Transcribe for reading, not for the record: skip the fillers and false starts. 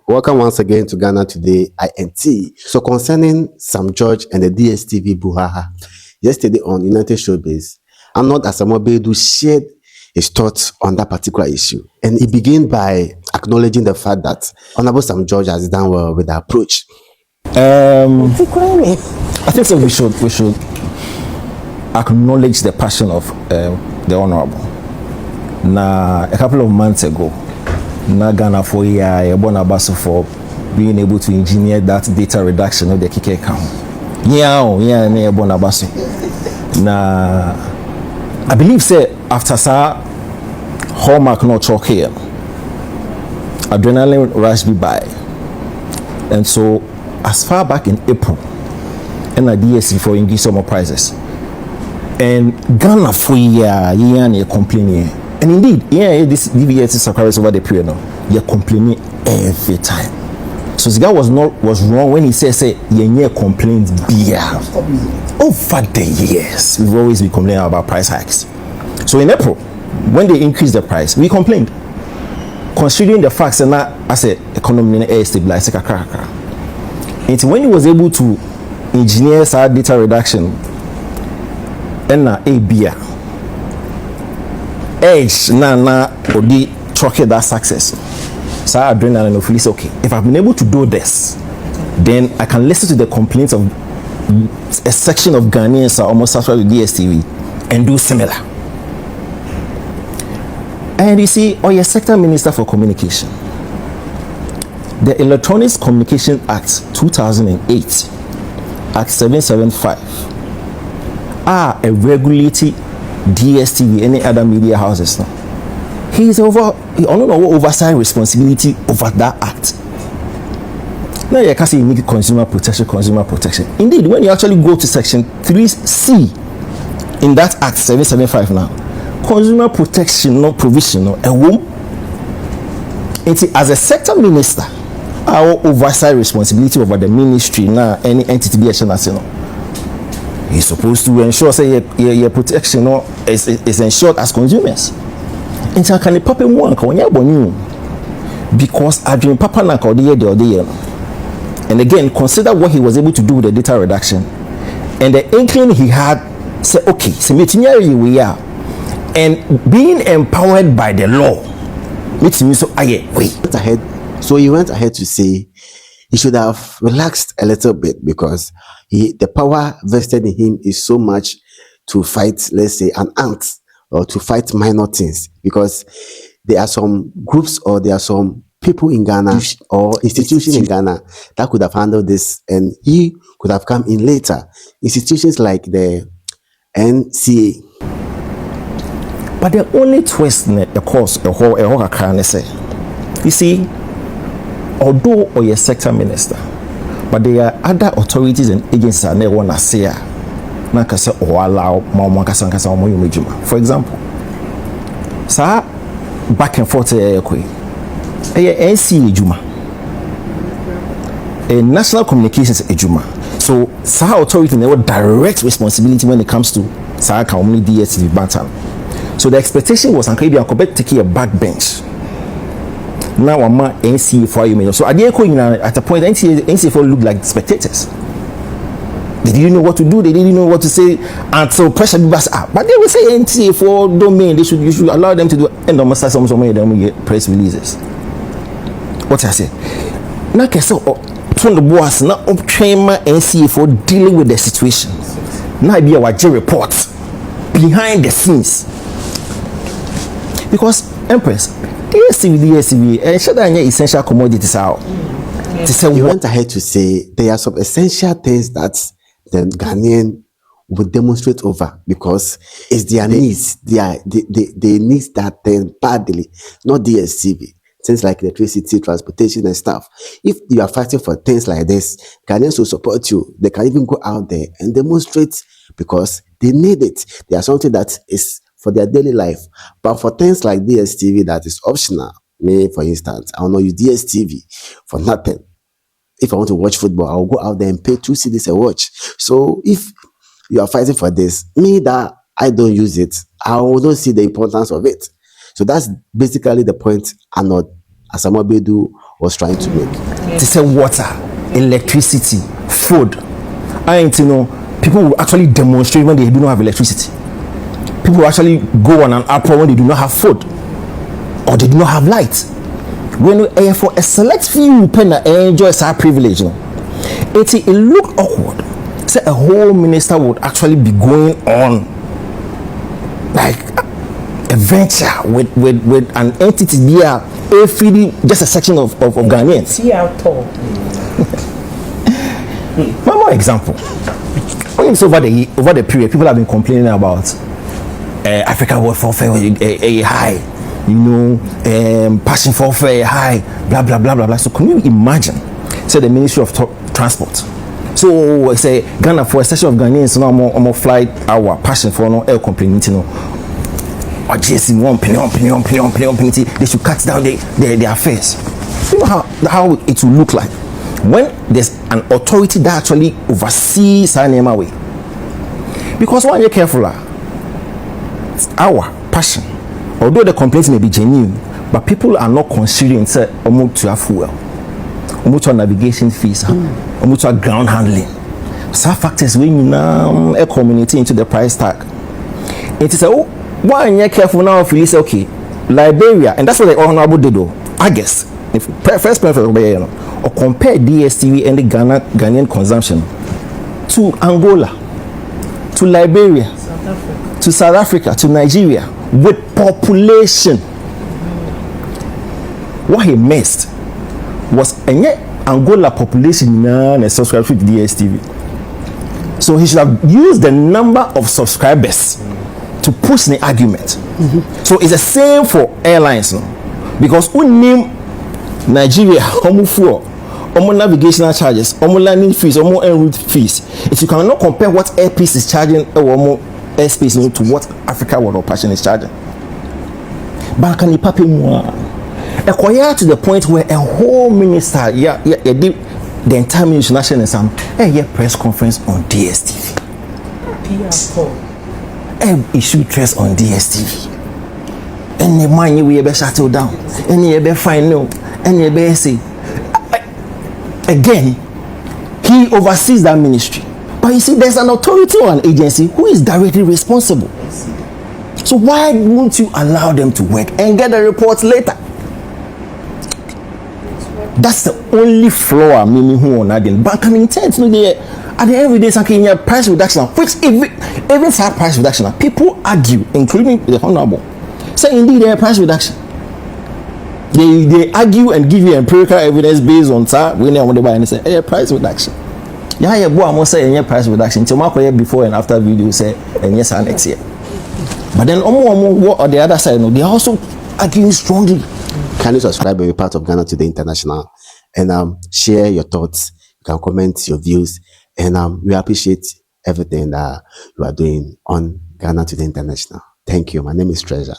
welcome once again to Ghana Today INT. So concerning Sam George and the DSTV Buhaha, yesterday on United Showbiz, Arnord Asamoah Badu shared his thoughts on that particular issue. And he began by acknowledging the fact that Honorable Sam George has done well with the approach. I think so we should acknowledge the passion of the Honorable. Now, a couple of months ago, Ghana for Arnord for being able to engineer that data reduction of the Kike account. Now, I believe say after sa hallmark not talk here, adrenaline rush be by, and so as far back in April, and I DSTV for English summer prizes, and Ghana for year complaining. And indeed, this DVS is over the period now. You're complaining every time. So the guy was wrong when he says you complaints beer. Over the years, we've always been complaining about price hikes. So in April, when they increased the price, we complained. Considering the facts and that as a economy is stabilized, and when he was able to engineer our data reduction and a beer. Edge na odi truck that success. So I adrenaline of feels okay. If I've been able to do this, then I can listen to the complaints of a section of Ghanaians are almost satisfied with DSTV and do similar. And you see, your sector minister for communication, the Electronics Communication Act 2008, Act 775, are a regulatory DSTV, any other media houses now. He only oversight responsibility over that act. Now you can say you need consumer protection. Indeed, when you actually go to section 3C in that act 775 now, consumer protection no provision no a womb. As a sector minister, our oversight responsibility over the ministry now any entity be action as you know. He's supposed to ensure say your protection is ensured as consumers. And so can the papa one because I dream papa na the and again consider what he was able to do with the data reduction and the inkling he had say okay so we are and being empowered by the law makes me so so he went ahead to say he should have relaxed a little bit because the power vested in him is so much to fight, let's say, an ant or to fight minor things because there are some groups or there are some people in Ghana or institutions in Ghana that could have handled this and he could have come in later. Institutions like the NCA. But the only twist in the course, you see, although or your sector minister, but there are other authorities and agencies that never want to say or allow for example, sir, back and forth NCA Juma, a national communications ejuma. So sir authority never direct responsibility when it comes to sir community DSTV bantam. So the expectation was Maybe I could take a backbench. Now I'm NCA for you. So at a point NCA for looked like spectators. They didn't know what to do, they didn't know what to say until pressure was up. But they will say NCA for domain, you should allow them to do and almost some of them get press releases. What I say? Now can so from the boss now train my NCA for dealing with the situation. Now be our report behind the scenes. Because Empress DSTV, and should I essential commodities out? You went ahead to say there are some essential things that the Ghanaian would demonstrate over because it's their needs. They need that thing badly, not DSTV. Things like electricity, transportation, and stuff. If you are fighting for things like this, Ghanaians will support you. They can even go out there and demonstrate because they need it. They are something that is for their daily life. But for things like DSTV that is optional, me for instance, I will not use DSTV for nothing. If I want to watch football, I'll go out there and pay 2 cedis a watch. So if you are fighting for this, me that I don't use it, I will not see the importance of it. So that's basically the point Arnord Asamoah Badu was trying to make. To say water, electricity, food. And you know, people will actually demonstrate when they do not have electricity. People will actually go on an uproar when they do not have food or they do not have light. When for a select few people enjoy such privilege, you know, it looked awkward. Say a whole minister would actually be going on like a venture with an entity there, feeding just a section of Ghanaians. See how tall. One more example. When it's over the period, people have been complaining about Africa World Warfare a high, you know, passion for warfare high, blah blah blah blah blah. So can you imagine? Say the Ministry of Transport. So say Ghana for a session of Ghanaians, now more flight hour passion for no air complaint, you know. Or just in one penny, they should cut down their affairs. You know how it will look like when there's an authority that actually oversees our name away. Because when you're careful, our passion, although the complaints may be genuine, but people are not considering say to have fuel, to navigation fees, to ground handling. Some factors when you now a community into the price tag. It is why you're careful now if you say okay, Liberia, and that's what the honorable did though. I guess if first preference or compare DSTV and the Ghanaian consumption to Angola, to Liberia, to South Africa, to Nigeria with population. What he missed was Angola population na subscribe to DSTV. So he should have used the number of subscribers to push the argument. So it's the same for airlines now. Because we name Nigeria fuel, navigational charges, landing fees, en route fees. If you cannot compare what Airpeace is charging or airspace to what Africa World of Passion is charging. But can you pay more? Acquire to the point where a whole minister, the entire ministry national some press conference on DSTV. Issue press on DSTV. And the money we ever shuttle down. And you ever find no. And you ever say again, he oversees that ministry. But you see, there's an authority or an agency who is directly responsible. So why won't you allow them to work and get the reports later? That's the only flaw meaning who on that. But can intend to the at the end of the day, something price reduction, which even for price reduction, people argue, including the honorable, say indeed there price reduction. They argue and give you empirical evidence based on that when they want to buy and say price reduction. Yeah, boy, I'm say price reduction. Until my before and after video say yes next year. But then what on the other side, they are also arguing strongly. Can you subscribe and be part of Ghana Today International and share your thoughts? You can comment your views, and we appreciate everything that you are doing on Ghana Today International. Thank you. My name is Treasure.